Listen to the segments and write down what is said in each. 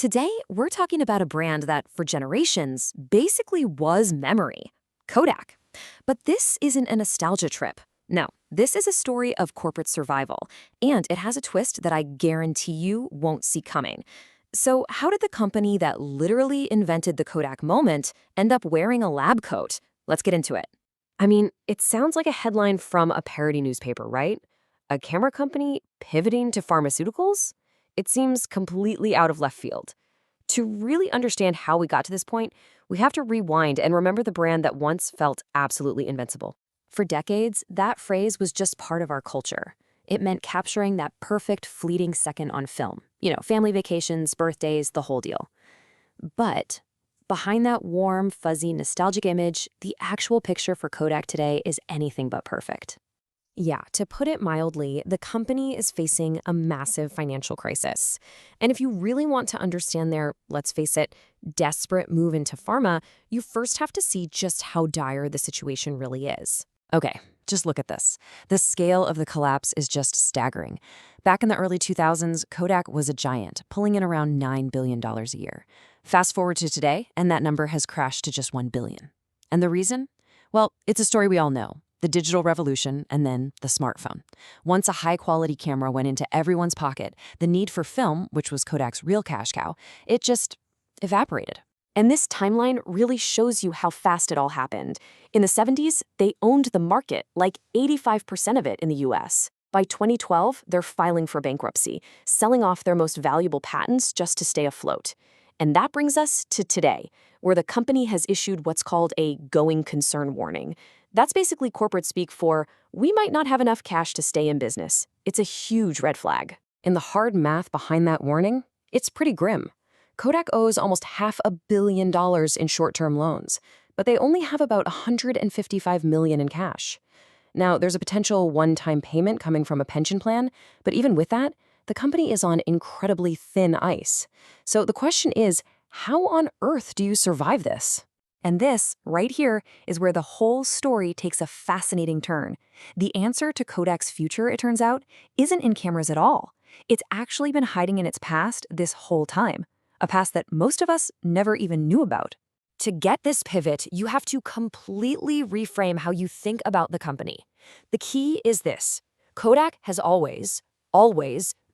Today, we're talking about a brand that, for generations, basically was memory, Kodak. But this isn't a nostalgia trip. No, this is a story of corporate survival, and it has a twist that I guarantee you won't see coming. So how did the company that literally invented the Kodak moment end up wearing a lab coat? Let's get into it. I mean, it sounds like a headline from a parody newspaper, right? A camera company pivoting to pharmaceuticals? It seems completely out of left field. To really understand how we got to this point, we have to rewind and remember the brand that once felt absolutely invincible. For decades, that phrase was just part of our culture. It meant capturing that perfect fleeting second on film. Family vacations, birthdays, the whole deal. But behind that warm, fuzzy, nostalgic image, the actual picture for Kodak today is anything but perfect. Yeah, to put it mildly, the company is facing a massive financial crisis. And if you really want to understand their, let's face it, desperate move into pharma, you first have to see just how dire the situation really is. Okay, just look at this. The scale of the collapse is just staggering. Back in the early 2000s, Kodak was a giant, pulling in around $9 billion a year. Fast forward to today, and that number has crashed to just $1 billion. And the reason? Well, it's a story we all know. The digital revolution, and then the smartphone. Once a high-quality camera went into everyone's pocket, the need for film, which was Kodak's real cash cow, it just evaporated. And this timeline really shows you how fast it all happened. In the 70s, they owned the market, like 85% of it in the US. By 2012, they're filing for bankruptcy, selling off their most valuable patents just to stay afloat. And that brings us to today, where the company has issued what's called a going concern warning. That's basically corporate speak for, we might not have enough cash to stay in business. It's a huge red flag. And the hard math behind that warning? It's pretty grim. Kodak owes almost $500 million in short-term loans, but they only have about $155 million in cash. Now, there's a potential one-time payment coming from a pension plan, but even with that, the company is on incredibly thin ice. So the question is, how on earth do you survive this? And this, right here, is where the whole story takes a fascinating turn. The answer to Kodak's future, it turns out, isn't in cameras at all. It's actually been hiding in its past this whole time, a past that most of us never even knew about. To get this pivot, you have to completely reframe how you think about the company. The key is this: Kodak has always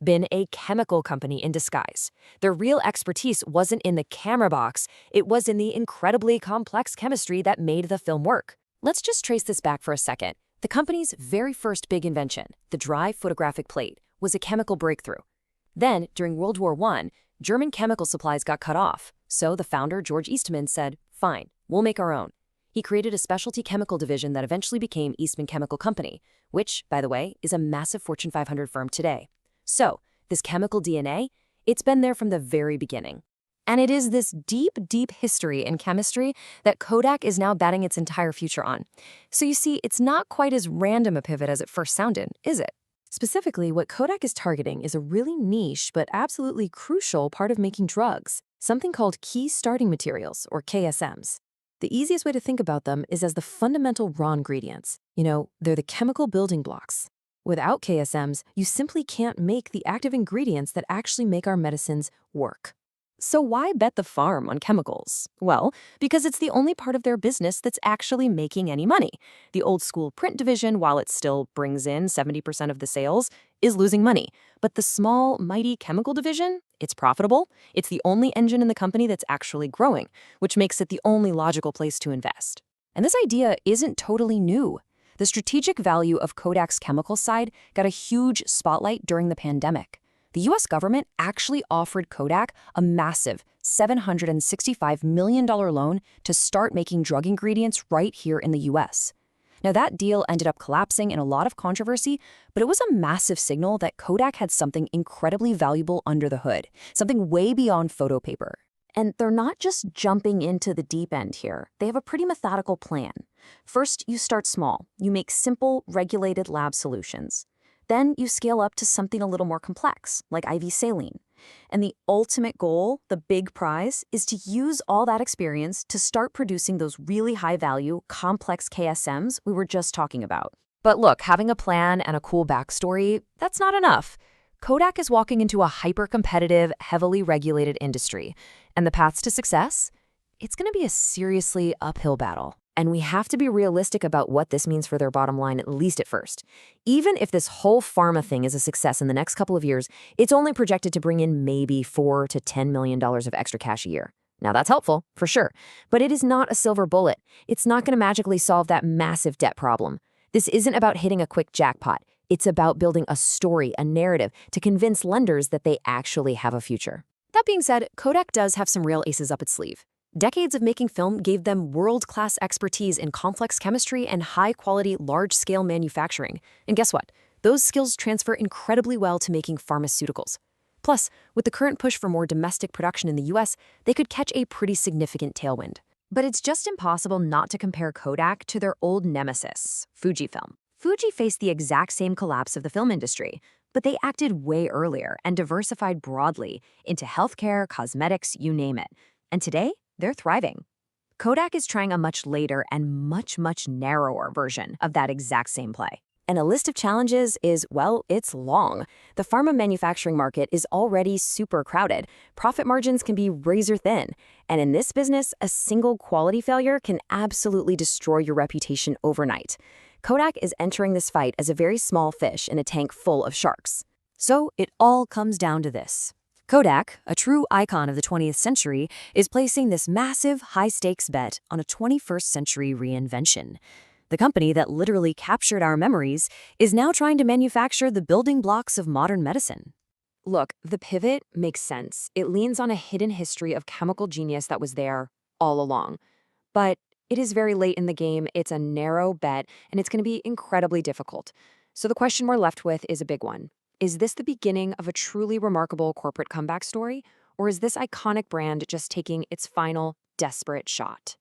been a chemical company in disguise. Their real expertise wasn't in the camera box, it was in the incredibly complex chemistry that made the film work. Let's just trace this back for a second. The company's very first big invention, the dry photographic plate, was a chemical breakthrough. Then, during World War I, German chemical supplies got cut off, so the founder, George Eastman, said, fine, we'll make our own. He created a specialty chemical division that eventually became Eastman Chemical Company, which, by the way, is a massive Fortune 500 firm today. So, this chemical DNA, it's been there from the very beginning. And it is this deep, deep history in chemistry that Kodak is now betting its entire future on. So you see, it's not quite as random a pivot as it first sounded, is it? Specifically, what Kodak is targeting is a really niche but absolutely crucial part of making drugs, something called key starting materials, or KSMs. The easiest way to think about them is as the fundamental raw ingredients. They're the chemical building blocks. Without KSMs, you simply can't make the active ingredients that actually make our medicines work. So why bet the farm on chemicals? Well, because it's the only part of their business that's actually making any money. The old school print division, while it still brings in 70% of the sales, is losing money. But the small, mighty chemical division, it's profitable. It's the only engine in the company that's actually growing, which makes it the only logical place to invest. And this idea isn't totally new. The strategic value of Kodak's chemical side got a huge spotlight during the pandemic. The US government actually offered Kodak a massive $765 million loan to start making drug ingredients right here in the US. Now, that deal ended up collapsing in a lot of controversy, but it was a massive signal that Kodak had something incredibly valuable under the hood, something way beyond photo paper. And they're not just jumping into the deep end here. They have a pretty methodical plan. First, you start small. You make simple, regulated lab solutions. Then you scale up to something a little more complex, like IV saline. And the ultimate goal, the big prize, is to use all that experience to start producing those really high-value, complex KSMs we were just talking about. But look, having a plan and a cool backstory, that's not enough. Kodak is walking into a hyper-competitive, heavily regulated industry. And the paths to success? It's going to be a seriously uphill battle. And we have to be realistic about what this means for their bottom line, at least at first. Even if this whole pharma thing is a success in the next couple of years, it's only projected to bring in maybe $4 to $10 million of extra cash a year. Now, that's helpful, for sure, but it is not a silver bullet. It's not going to magically solve that massive debt problem. This isn't about hitting a quick jackpot. It's about building a story, a narrative, to convince lenders that they actually have a future. That being said, Kodak does have some real aces up its sleeve. Decades of making film gave them world-class expertise in complex chemistry and high-quality, large-scale manufacturing. And guess what? Those skills transfer incredibly well to making pharmaceuticals. Plus, with the current push for more domestic production in the US, they could catch a pretty significant tailwind. But it's just impossible not to compare Kodak to their old nemesis, Fujifilm. Fuji faced the exact same collapse of the film industry, but they acted way earlier and diversified broadly into healthcare, cosmetics, you name it. And today, they're thriving. Kodak is trying a much later and much narrower version of that exact same play. And a list of challenges is, well, it's long. The pharma manufacturing market is already super crowded. Profit margins can be razor thin. And in this business, a single quality failure can absolutely destroy your reputation overnight. Kodak is entering this fight as a very small fish in a tank full of sharks. So it all comes down to this. Kodak, a true icon of the 20th century, is placing this massive, high-stakes bet on a 21st century reinvention. The company that literally captured our memories is now trying to manufacture the building blocks of modern medicine. Look, the pivot makes sense. It leans on a hidden history of chemical genius that was there all along. But it is very late in the game, it's a narrow bet, and it's going to be incredibly difficult. So the question we're left with is a big one. Is this the beginning of a truly remarkable corporate comeback story, or is this iconic brand just taking its final, desperate shot?